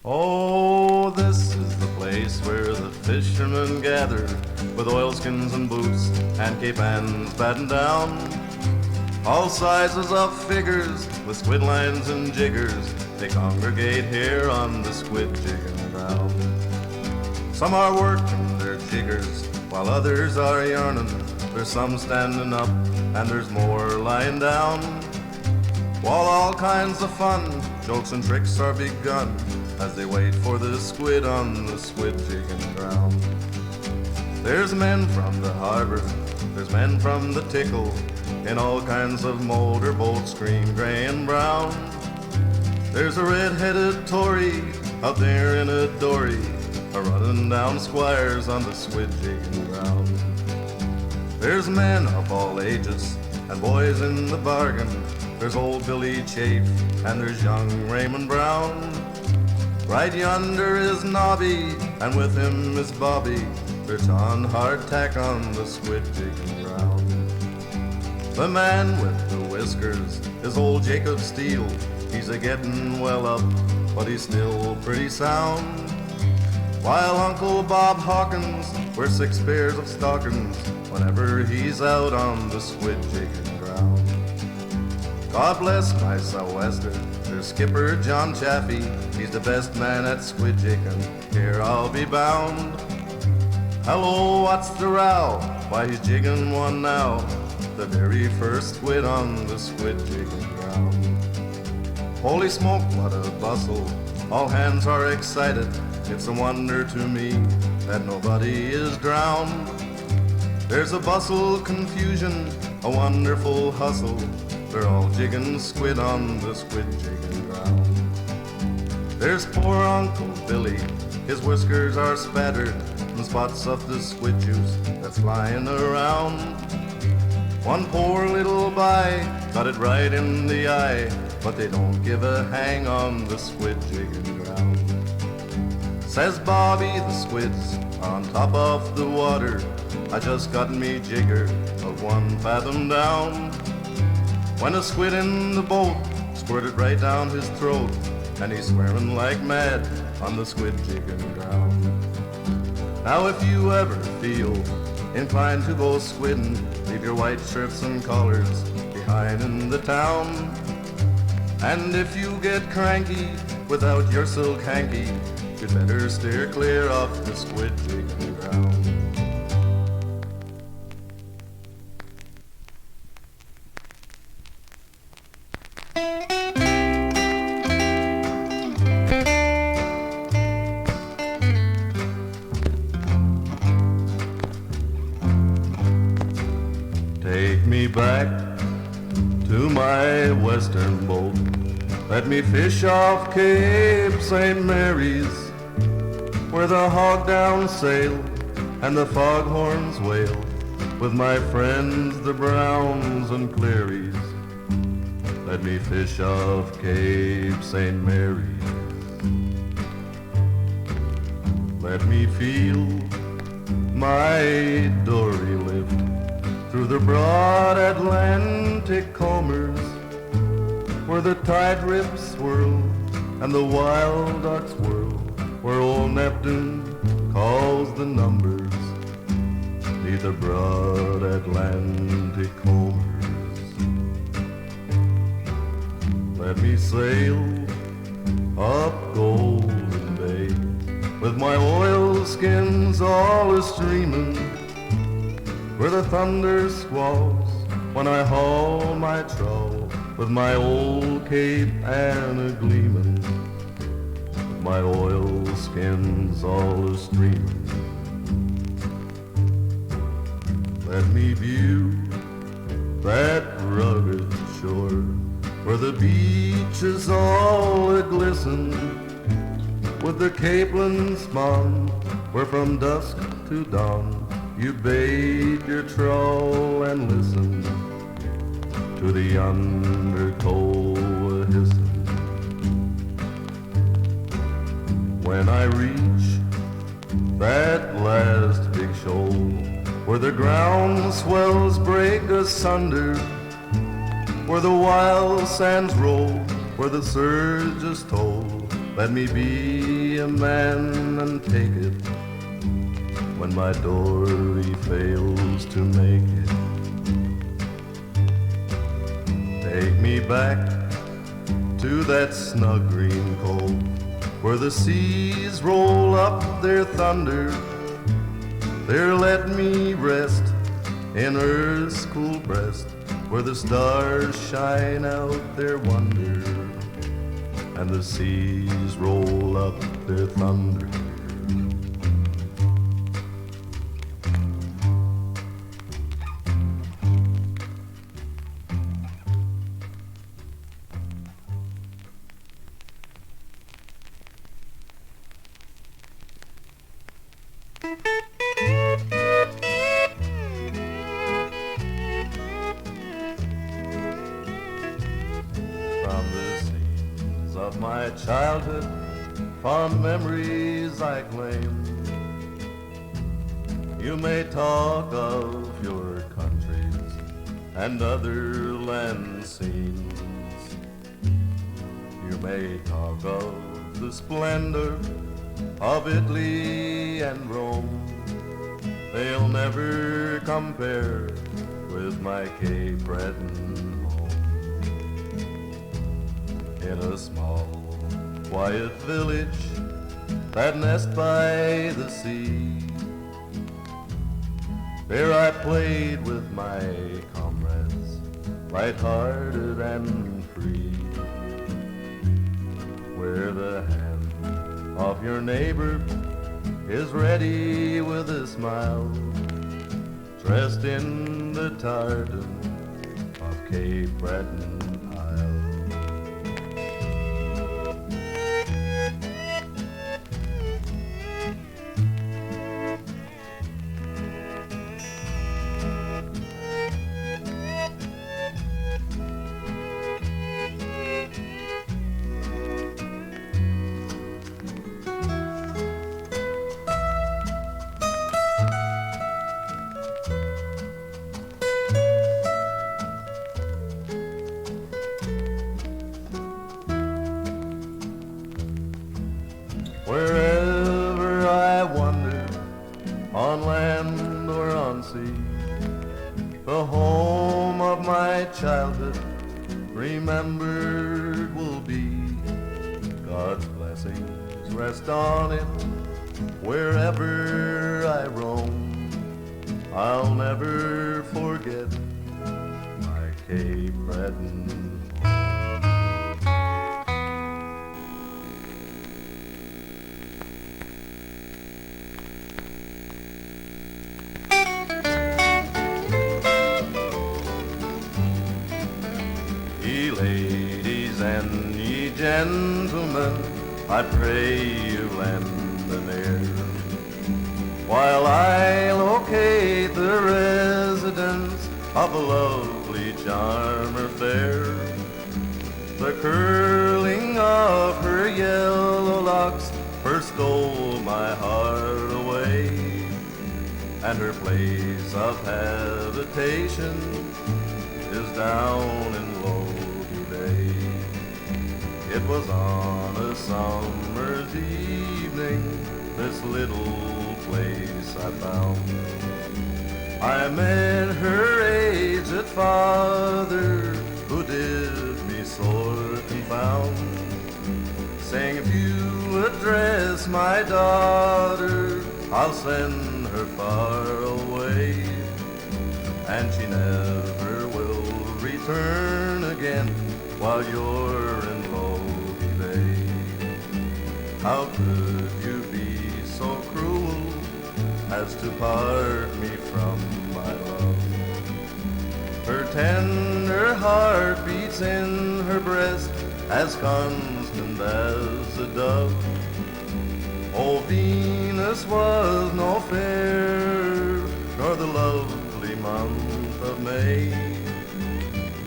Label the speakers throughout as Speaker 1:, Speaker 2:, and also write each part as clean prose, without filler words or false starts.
Speaker 1: Oh, this is the place where the fishermen gather, with oilskins and boots and cape ends battened down. All sizes of figures with squid lines and jiggers, they congregate here on the squid jigging ground. Some are working their jiggers while others are yarning. There's some standing up and there's more lying down. While all kinds of fun, jokes and tricks are begun as they wait for the squid on the squid jigging ground. There's men from the harbor, there's men from the tickle, in all kinds of motor boats, green, gray, and brown. There's a red-headed Tory out there in a dory, a-running down squires on the squid jigging ground. There's men of all ages, and boys in the bargain. There's old Billy Chafe, and there's young Raymond Brown. Right yonder is Nobby, and with him is Bobby. They're on hardtack on the squid jigging ground. The man with the whiskers is old Jacob Steele. He's a-getting well up, but he's still pretty sound. While Uncle Bob Hawkins wears 6 pairs of stockings whenever he's out on the squid jigging ground. God bless my sou'wester, there's Skipper John Chaffee. He's the best man at squid jigging, here I'll be bound. Hello, what's the row? Why, he's jigging one now, the very first squid on the squid jigging ground. Holy smoke, what a bustle, all hands are excited. It's a wonder to me that nobody is drowned. There's a bustle, confusion, a wonderful hustle. They're all jigging squid on the squid jigging ground. There's poor Uncle Billy, his whiskers are spattered in spots of the squid juice that's flying around. One poor little bye got it right in the eye, but they don't give a hang on the squid jigging ground. Says Bobby, the squids are on top of the water. I just got me jigger of 1 fathom down. When a squid in the boat squirted right down his throat, and he's swearing like mad on the squid jigging ground. Now if you ever feel inclined to go squidding, leave your white shirts and collars behind in the town. And if you get cranky without your silk hanky, you'd better steer clear of the squid jigging ground. Take me back to my western boat. Let me fish off Cape St. Mary's, where the hog downs sail and the foghorns wail, with my friends the Browns and Clearys. Let me fish off Cape St. Mary's. Let me feel my dory lift through the broad Atlantic combers, where the tide rips swirl and the wild ducks whirl, where old Neptune calls the numbers, neath the broad Atlantic combers. Let me sail up Golden Bay, with my oilskins all a-streamin', where the thunder squalls when I haul my trawl, with my old Cape Anna gleamin', my oilskins all a-streamin'. Let me view that rugged shore, where the beach is all a-glisten, with the capeland spawn, where from dusk to dawn you bait your trawl and listen to the undertow a-hissin'. When I reach that last big shoal, where the ground swells break asunder, where the wild sands roll, where the surges toll, Let me be a man and take it when my dory fails to make it. Take me back to that snug green cove where the seas roll up their thunder. There let me rest in earth's cool breast where the stars shine out their wonder and the seas roll up their thunder. Childhood, fond memories I claim. You may talk of your countries and other land scenes. You may talk of the splendor of Italy and Rome. They'll never compare with my Cape Breton home. In a small quiet village that nest by the sea, there I played with my comrades, light-hearted and free. Where the hand of your neighbor is ready with a smile, dressed in the tartan of Cape Breton. Wherever I wander, on land or on sea, the home of my childhood remembered will be. God's blessings rest on it wherever I roam. I'll never forget my Cape Breton. Gentlemen, I pray you lend an ear while I locate the residence of a lovely charmer fair. The curling of her yellow locks first stole my heart away, and her place of habitation is down in Logy Bay. It was on a summer's evening, this little place I found. I met her aged father, who did me sore confound, saying, if you address my daughter, I'll send her far away, and she never will return again while you're in Logy Bay. How could you be so cruel as to part me from my love? Her tender heart beats in her breast as constant as a dove. Oh, Venus was no fair, nor the lovely month of May.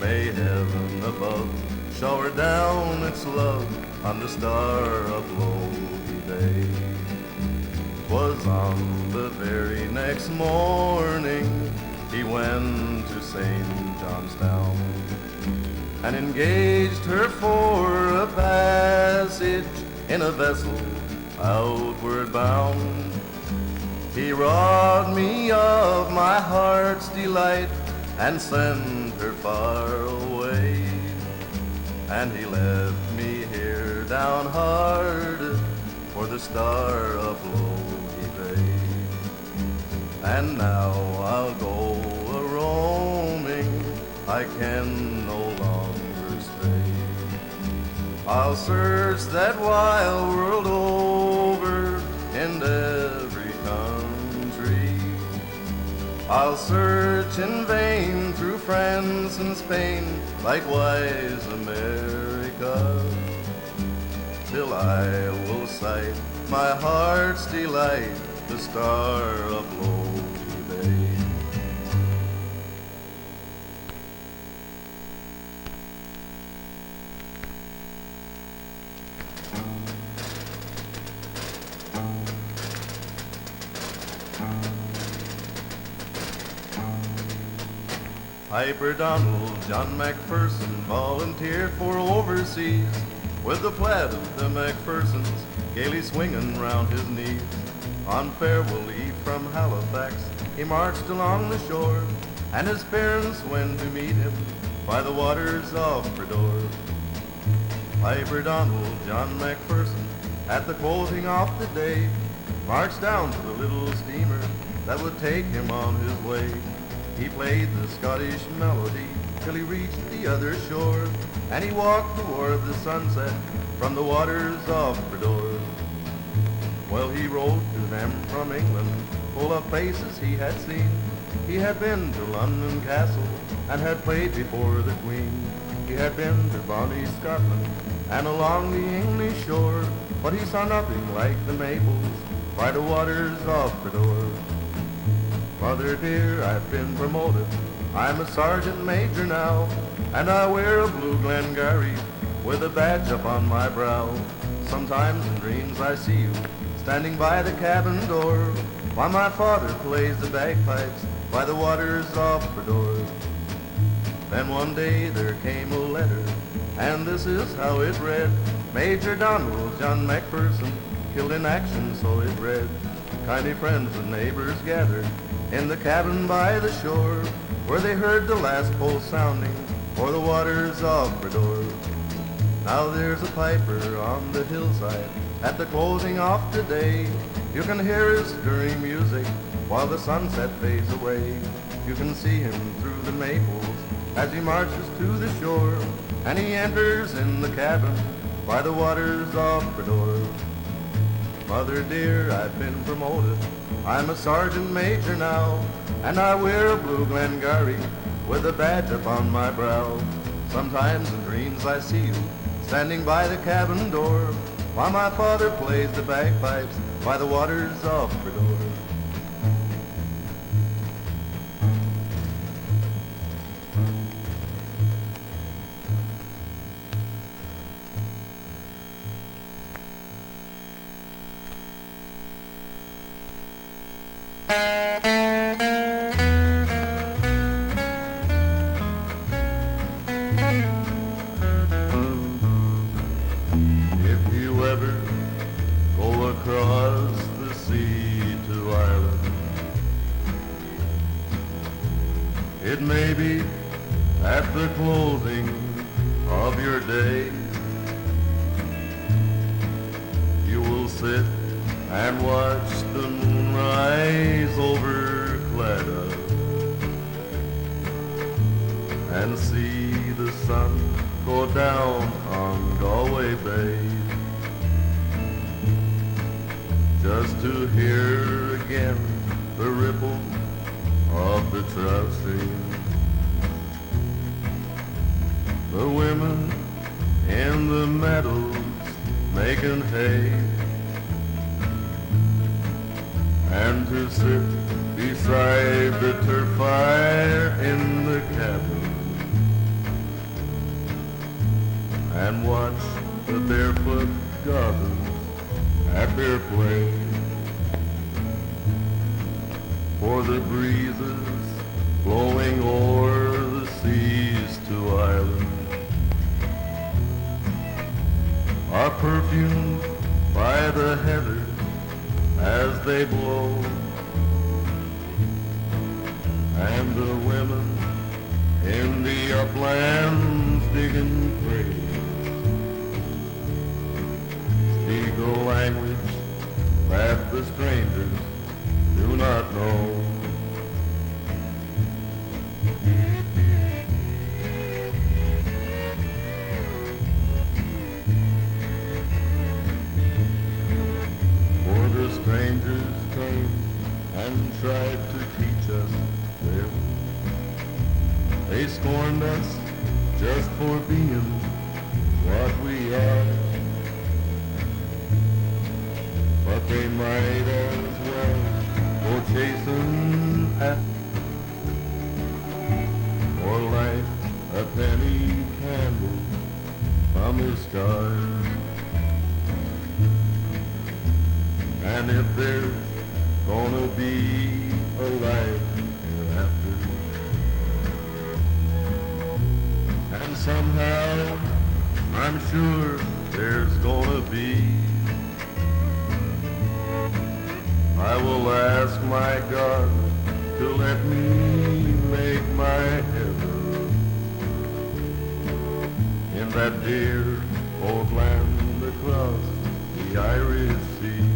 Speaker 1: May heaven above shower down its love on the Star of Logy Bay. 'Twas on the very next morning he went to St. Johnstown and engaged her for a passage in a vessel outward bound. He robbed me of my heart's delight and sent her far away. And he left me here downhearted for the Star of Logy Bay. And now I'll go a-roaming, I can no longer stay. I'll search that wild world over in every country. I'll search in vain through France and Spain, likewise America, till I will sight my heart's delight, the Star of Logy Bay. Piper Donald, John Macpherson volunteered for overseas, with the plaid of the Macphersons gaily swinging round his knees. On farewell leave from Halifax he marched along the shore, and his parents went to meet him by the waters of Breton. Piper Donald, John Macpherson, at the closing of the day, marched down to the little steamer that would take him on his way. He played the Scottish melody till he reached the other shore, and he walked toward the sunset from the waters of Breton. Well, he wrote to them from England, full of places he had seen. He had been to London Castle and had played before the Queen. He had been to bonny Scotland and along the English shore, but he saw nothing like the maples by the waters of Breton. Mother dear, I've been promoted, I'm a sergeant major now, and I wear a blue Glengarry with a badge up on my brow. Sometimes in dreams I see you standing by the cabin door, while my father plays the bagpipes by the waters of Breton. Then one day there came a letter, and this is how it read: Major Donald John Macpherson, killed in action, so it read. Kindly friends and neighbors gathered in the cabin by the shore, where they heard the last pulse sounding o'er the waters of Breton. Now there's a piper on the hillside at the closing of the day. You can hear his stirring music while the sunset fades away. You can see him through the maples as he marches to the shore, and he enters in the cabin by the waters of Breton. Mother dear, I've been promoted, I'm a sergeant major now, and I wear a blue Glengarry with a badge upon my brow. Sometimes in dreams I see you standing by the cabin door, while my father plays the bagpipes by the waters of Breton. If you ever go across the sea to Ireland, it may be at the closing of your day. You will sit and watch the moon rise over Cleda and see the sun go down on Galway Bay, just to hear again the ripple of the trout stream. The women in the meadows making hay, and to sit beside the turf fire in the cabin and watch the barefoot goblins at their play. For the breezes blowing o'er the seas to Ireland are perfumed by the heather as they blow, and the women in the uplands digging graves speak a language that the strangers do not know. For the strangers came and tried to teach us them. They scorned us just for being what we are. But they might as well go chasing after or light a penny candle from the stars. And if there's gonna be a life hereafter, and somehow I'm sure there's gonna be, I will ask my God to let me make my heaven in that dear old land across the Irish Sea.